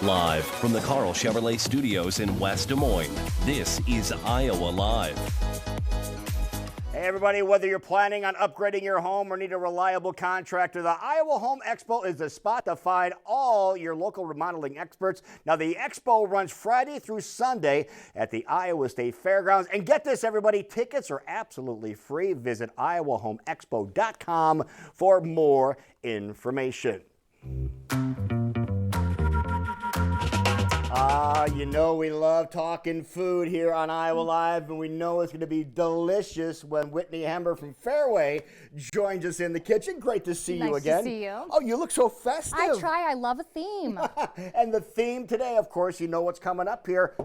Live from the Carl Chevrolet Studios in West Des Moines, this is Iowa Live. Hey everybody, whether you're planning on upgrading your home or need a reliable contractor, the Iowa Home Expo is the spot to find all your local remodeling experts. Now the expo runs Friday through Sunday at the Iowa State Fairgrounds. And get this everybody, tickets are absolutely free. Visit iowahomexpo.com for more information. You know we love talking food here on Iowa Live, and we know it's going to be delicious when Whitney Hember from Fareway joins us in the kitchen. Great to see you again. Nice to see you. Oh, you look so festive. I try. I love a theme. And the theme today, of course, you know what's coming up here.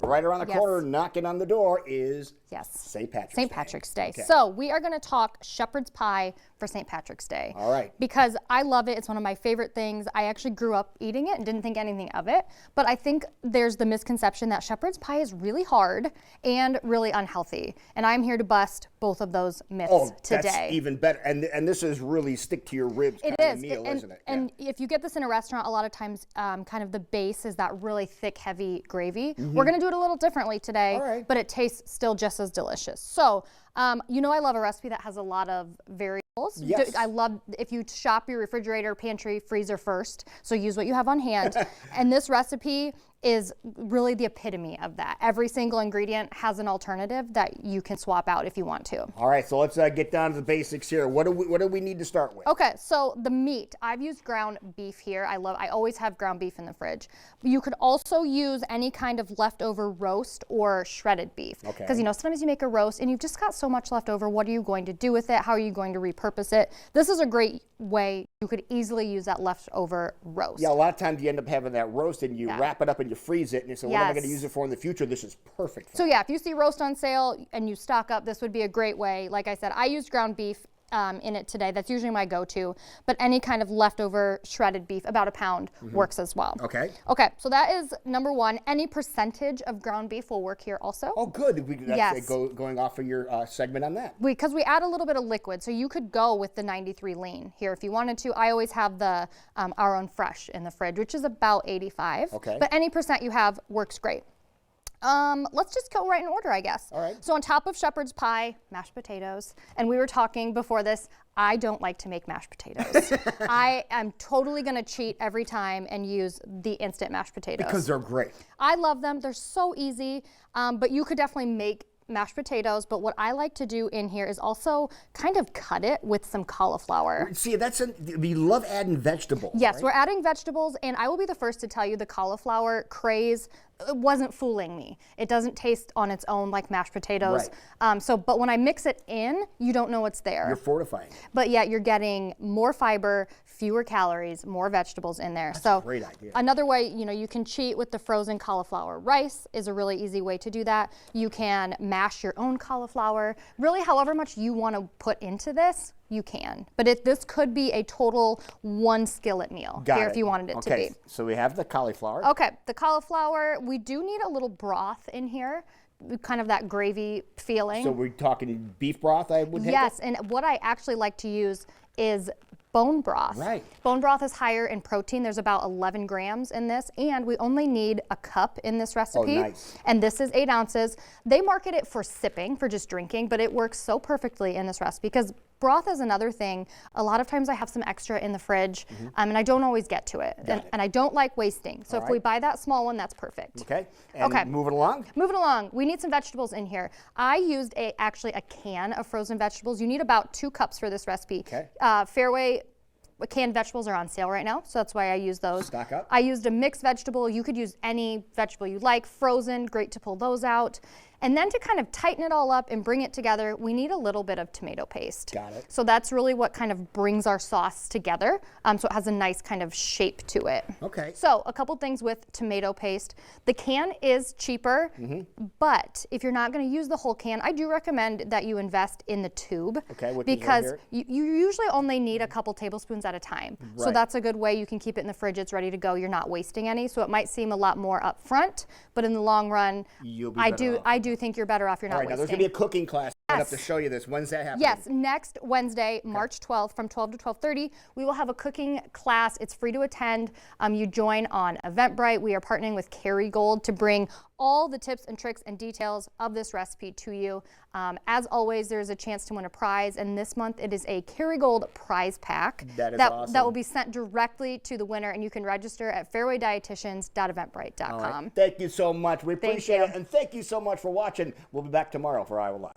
Right around the corner, knocking on the door is St. Patrick's Day. Okay. So we are going to talk shepherd's pie for St. Patrick's Day. All right. Because I love it. It's one of my favorite things. I actually grew up eating it and didn't think anything of it. But I think there's the misconception that shepherd's pie is really hard and really unhealthy. And I'm here to bust both of those myths today. That's even better. And this is really stick to your ribs kind of meal, isn't it? And if you get this in a restaurant, a lot of times kind of the base is that really thick, heavy gravy. We're going to do it a little differently today, but it tastes still just as delicious. So, you know I love a recipe that has a lot of variables. Yes. I love if you shop your refrigerator, pantry, freezer first, so use what you have on hand. And this recipe is really the epitome of that. Every single ingredient has an alternative that you can swap out if you want to. All right, so let's get down to the basics here. What do we need to start with? Okay, so the meat. I've used ground beef here. I always have ground beef in the fridge. You could also use any kind of leftover roast or shredded beef. Okay. Because you know sometimes you make a roast and you've just got so much left over. What are you going to do with it? How are you going to repurpose it? This is a great way you could easily use that leftover roast. Yeah, a lot of times you end up having that roast and you wrap it up and you freeze it and you say, what am I going to use it for in the future? This is perfect for So yeah, if you see roast on sale and you stock up, this would be a great way. Like I said, I used ground beef in it today. That's usually my go-to, but any kind of leftover shredded beef, about a pound, works as well. Okay. Okay, so that is number one. Any percentage of ground beef will work here also. Oh, good. That's going off of your segment on that. Because we add a little bit of liquid, so you could go with the 93 lean here if you wanted to. I always have the our own fresh in the fridge, which is about 85. Okay. But any percent you have works great. Let's just go right in order, I guess. All right. So on top of shepherd's pie, mashed potatoes. And we were talking before this, I don't like to make mashed potatoes. I am totally going to cheat every time and use the instant mashed potatoes. Because they're great. I love them. They're so easy. But you could definitely make mashed potatoes, but what I like to do in here is also kind of cut it with some cauliflower. See, we love adding vegetables. Yes, right? we're adding vegetables, and I will be the first to tell you the cauliflower craze wasn't fooling me. It doesn't taste on its own like mashed potatoes. Right. But when I mix it in, you don't know what's there. You're fortifying. But yet you're getting more fiber, fewer calories, more vegetables in there. That's a great idea. Another way, you can cheat with the frozen cauliflower rice is a really easy way to do that. You can mash your own cauliflower. Really, however much you want to put into this, you can. But this could be a total one skillet meal here if you wanted it to be. So we have the cauliflower. Okay, the cauliflower, we do need a little broth in here, kind of that gravy feeling. So we're talking beef broth, I would think? Yes, and what I actually like to use is bone broth. Right. Bone broth is higher in protein. There's about 11 grams in this, and we only need a cup in this recipe. Oh, nice. And this is 8 ounces. They market it for sipping, for just drinking, but it works so perfectly in this recipe because broth is another thing. A lot of times I have some extra in the fridge, and I don't always get to it. And I don't like wasting. So if we buy that small one, that's perfect. Okay. And moving along? Moving along, we need some vegetables in here. I used actually a can of frozen vegetables. You need about 2 cups for this recipe. Okay. Fareway canned vegetables are on sale right now, so that's why I use those. Stock up. I used a mixed vegetable. You could use any vegetable you like. Frozen, great to pull those out. And then to kind of tighten it all up and bring it together, we need a little bit of tomato paste. Got it. So that's really what kind of brings our sauce together, so it has a nice kind of shape to it. Okay. So a couple things with tomato paste. The can is cheaper, but if you're not going to use the whole can, I do recommend that you invest in the tube. Okay, what because you usually only need a couple tablespoons at a time. So that's a good way. You can keep it in the fridge. It's ready to go. You're not wasting any. So it might seem a lot more up front, but in the long run, I do think you're better off. You're not wasting. Now there's going to be a cooking class. set up to show you this. When's that happening? Yes, next Wednesday, March 12th from 12 to 12:30, we will have a cooking class. It's free to attend. You join on Eventbrite. We are partnering with Kerrygold to bring all the tips and tricks and details of this recipe to you. As always, there's a chance to win a prize, and this month it is a Kerrygold prize pack. That is awesome. That will be sent directly to the winner, and you can register at fairwaydietitians.eventbrite.com. Right. Thank you so much. We appreciate Thank it, and thank you so much for watching. We'll be back tomorrow for Iowa Live.